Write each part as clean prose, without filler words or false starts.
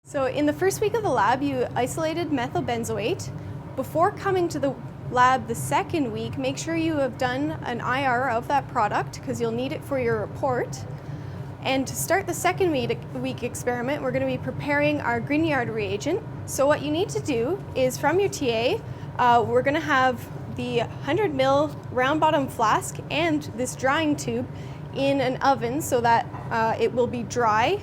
So in the first week of the lab, you isolated methyl benzoate. Before coming to the lab the second week, make sure you have done an IR of that product because you'll need it for your report. And to start the second week experiment, we're going to be preparing our Grignard reagent. So what you need to do is from your TA, we're going to have the 100 ml round bottom flask and this drying tube in an oven so that it will be dry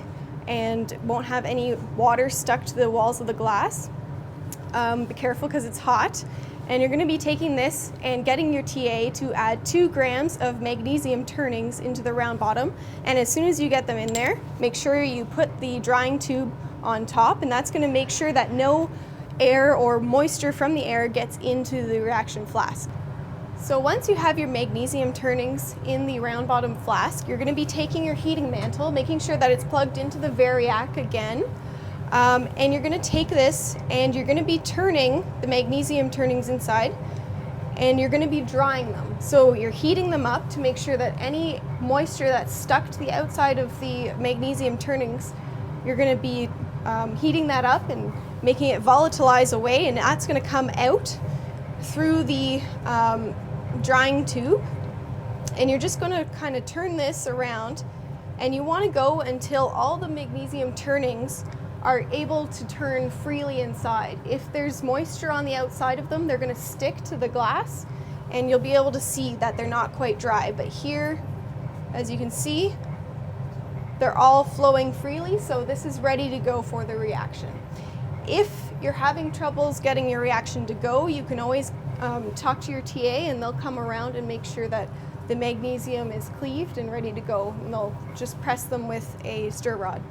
and won't have any water stuck to the walls of the glass. Be careful because it's hot. And you're going to be taking this and getting your TA to add 2 grams of magnesium turnings into the round bottom. And as soon as you get them in there, make sure you put the drying tube on top, and that's going to make sure that no air or moisture from the air gets into the reaction flask. So once you have your magnesium turnings in the round bottom flask, you're going to be taking your heating mantle, making sure that it's plugged into the variac again. And you're going to take this and you're going to be turning the magnesium turnings inside, and you're going to be drying them. So you're heating them up to make sure that any moisture that's stuck to the outside of the magnesium turnings, you're going to be heating that up and making it volatilize away, and that's going to come out through the drying tube. And you're just going to kind of turn this around, and you want to go until all the magnesium turnings are able to turn freely inside. If there's moisture on the outside of them, they're going to stick to the glass and you'll be able to see that they're not quite dry. But here, as you can see, they're all flowing freely, so this is ready to go for the reaction. If you're having troubles getting your reaction to go, you can always talk to your TA and they'll come around and make sure that the magnesium is cleaved and ready to go, and they'll just press them with a stir rod.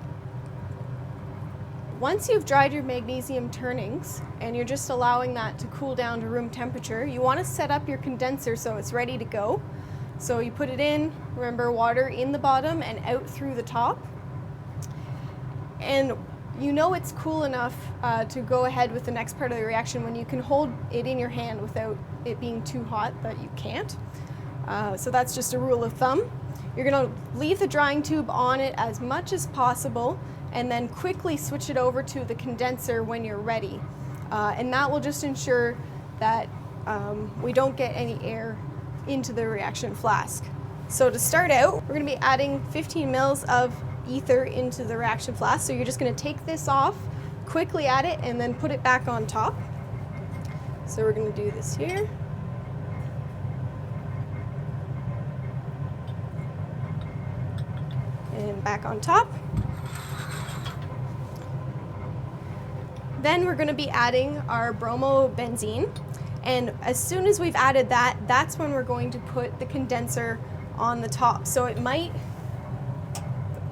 Once you've dried your magnesium turnings and you're just allowing that to cool down to room temperature, you want to set up your condenser so it's ready to go. So you put it in, remember, water in the bottom and out through the top. And you know it's cool enough to go ahead with the next part of the reaction when you can hold it in your hand without it being too hot that you can't. So that's just a rule of thumb. You're going to leave the drying tube on it as much as possible and then quickly switch it over to the condenser when you're ready. And that will just ensure that we don't get any air into the reaction flask. So to start out, we're going to be adding 15 mils of ether into the reaction flask. So you're just going to take this off, quickly add it, and then put it back on top. So we're going to do this here. And back on top. Then we're going to be adding our bromobenzene, and as soon as we've added that, that's when we're going to put the condenser on the top. So it might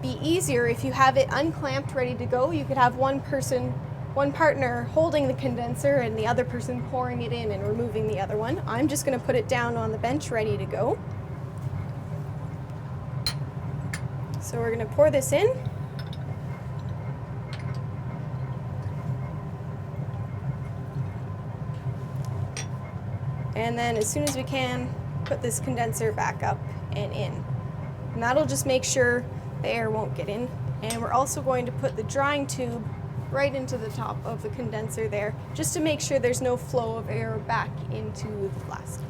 be easier if you have it unclamped ready to go. You could have one partner holding the condenser and the other person pouring it in and removing the other one. I'm just going to put it down on the bench ready to go. So we're going to pour this in. And then as soon as we can, put this condenser back up and in. And that'll just make sure the air won't get in. And we're also going to put the drying tube right into the top of the condenser there, just to make sure there's no flow of air back into the flask.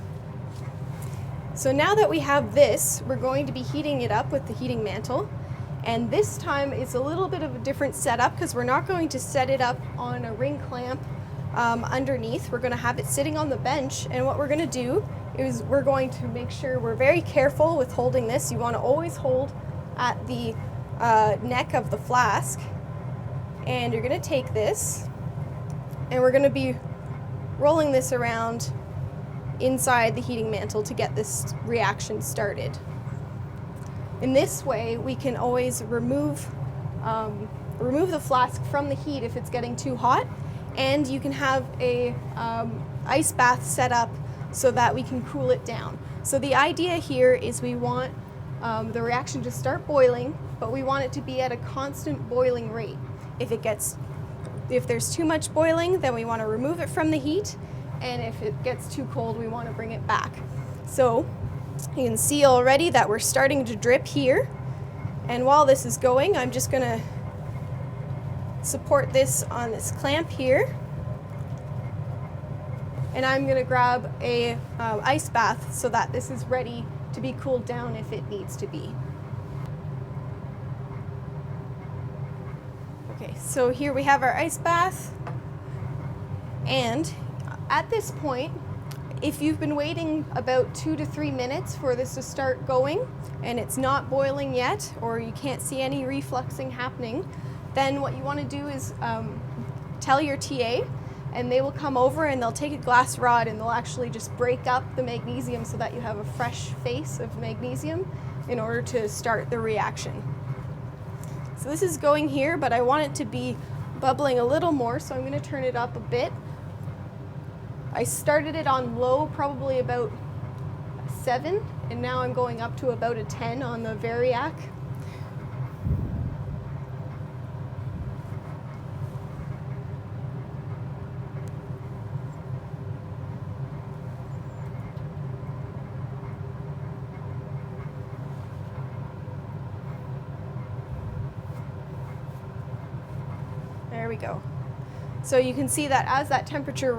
So now that we have this, we're going to be heating it up with the heating mantle. And this time it's a little bit of a different setup because we're not going to set it up on a ring clamp underneath. We're going to have it sitting on the bench, and what we're going to do is we're going to make sure we're very careful with holding this. You want to always hold at the neck of the flask, and you're going to take this and we're going to be rolling this around inside the heating mantle to get this reaction started. In this way we can always remove the flask from the heat if it's getting too hot. And you can have a ice bath set up so that we can cool it down. So the idea here is we want the reaction to start boiling, but we want it to be at a constant boiling rate. If there's too much boiling, then we want to remove it from the heat, and if it gets too cold, we want to bring it back. So you can see already that we're starting to drip here, and while this is going, I'm just going to support this on this clamp here. And I'm going to grab a ice bath so that this is ready to be cooled down if it needs to be. Okay, so here we have our ice bath. And at this point, if you've been waiting about 2 to 3 minutes for this to start going and it's not boiling yet, or you can't see any refluxing happening, then what you want to do is tell your TA, and they will come over and they'll take a glass rod and they'll actually just break up the magnesium so that you have a fresh face of magnesium in order to start the reaction. So this is going here, but I want it to be bubbling a little more, so I'm going to turn it up a bit. I started it on low, probably about 7, and now I'm going up to about a 10 on the Variac. There we go. So you can see that as that temperature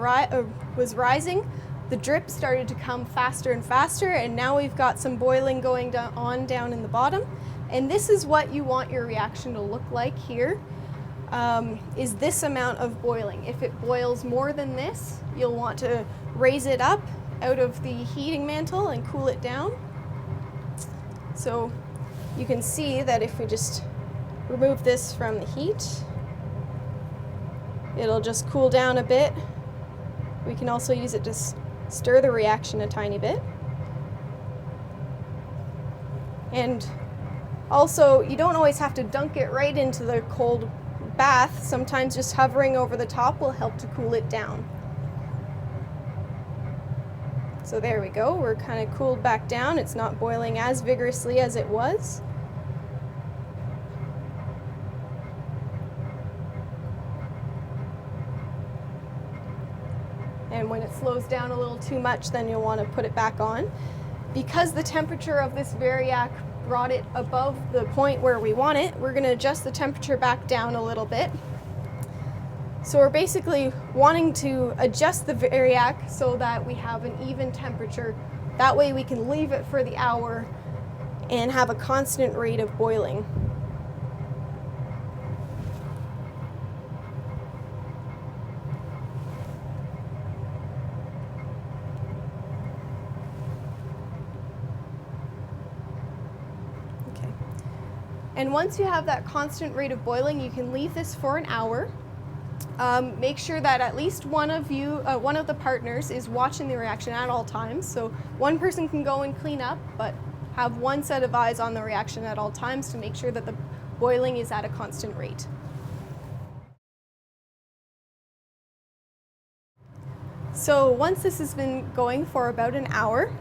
was rising, the drip started to come faster and faster, and now we've got some boiling going down in the bottom. And this is what you want your reaction to look like here, is this amount of boiling. If it boils more than this, you'll want to raise it up out of the heating mantle and cool it down. So you can see that if we just remove this from the heat, it'll just cool down a bit. We can also use it to stir the reaction a tiny bit. And also, you don't always have to dunk it right into the cold bath. Sometimes just hovering over the top will help to cool it down. So there we go, we're kind of cooled back down. It's not boiling as vigorously as it was. And when it slows down a little too much, then you'll want to put it back on. Because the temperature of this Variac brought it above the point where we want it, we're going to adjust the temperature back down a little bit. So we're basically wanting to adjust the Variac so that we have an even temperature. That way we can leave it for the hour and have a constant rate of boiling. And once you have that constant rate of boiling, you can leave this for an hour. Make sure that at least one of the partners is watching the reaction at all times. So one person can go and clean up, but have one set of eyes on the reaction at all times to make sure that the boiling is at a constant rate. So once this has been going for about an hour,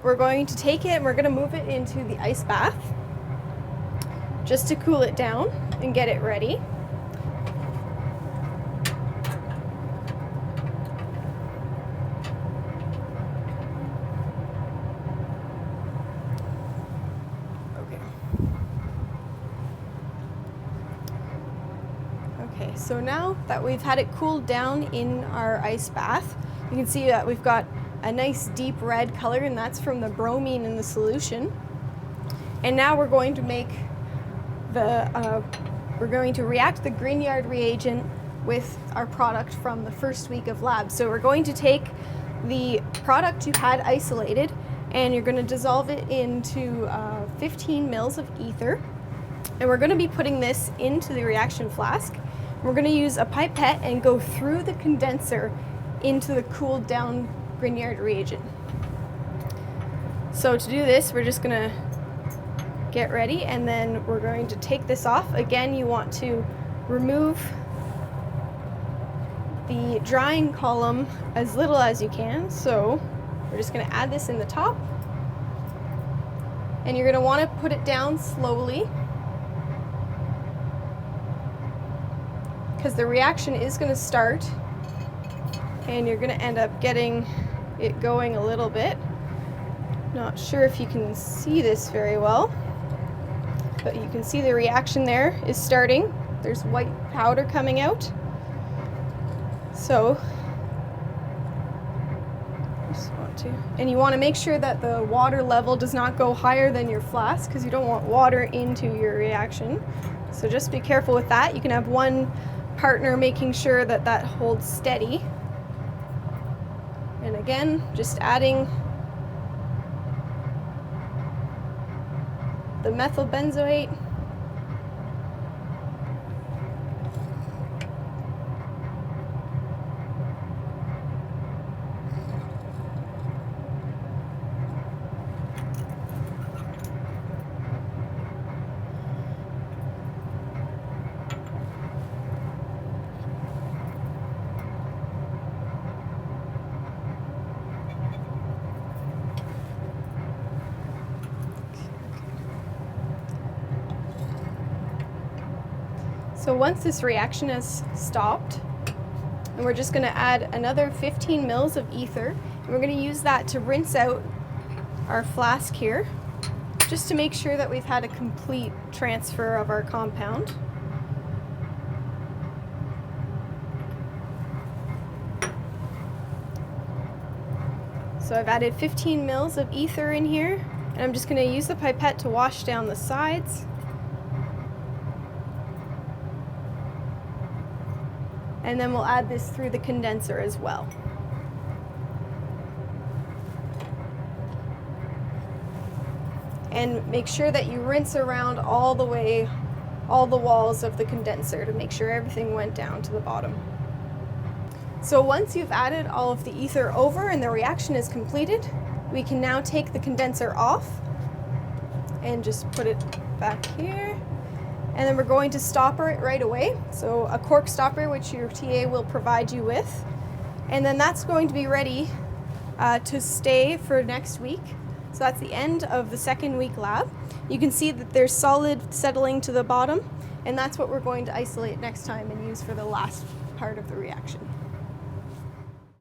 we're going to take it and we're going to move it into the ice bath, just to cool it down and get it ready. Okay, so now that we've had it cooled down in our ice bath, you can see that we've got a nice deep red color, and that's from the bromine in the solution. And now we're going to make we're going to react the Grignard reagent with our product from the first week of lab. So we're going to take the product you had isolated and you're going to dissolve it into 15 mils of ether. And we're going to be putting this into the reaction flask. We're going to use a pipette and go through the condenser into the cooled down Grignard reagent. So to do this, we're just going to get ready, and then we're going to take this off. Again, you want to remove the drying column as little as you can. So we're just going to add this in the top, and you're going to want to put it down slowly because the reaction is going to start and you're going to end up getting it going a little bit. Not sure if you can see this very well, but you can see the reaction there is starting. there's white powder coming out. So, and you want to make sure that the water level does not go higher than your flask because you don't want water into your reaction. So just be careful with that. You can have one partner making sure that that holds steady. And again, just adding the methyl benzoate. So once this reaction has stopped, and we're just going to add another 15 mils of ether, and we're going to use that to rinse out our flask here, just to make sure that we've had a complete transfer of our compound. So I've added 15 mils of ether in here, and I'm just going to use the pipette to wash down the sides. And then we'll add this through the condenser as well. And make sure that you rinse around all the walls of the condenser to make sure everything went down to the bottom. So once you've added all of the ether over and the reaction is completed, we can now take the condenser off and just put it back here. And then we're going to stopper it right away. So a cork stopper, which your TA will provide you with. And then that's going to be ready to stay for next week. So that's the end of the second week lab. You can see that there's solid settling to the bottom, and that's what we're going to isolate next time and use for the last part of the reaction.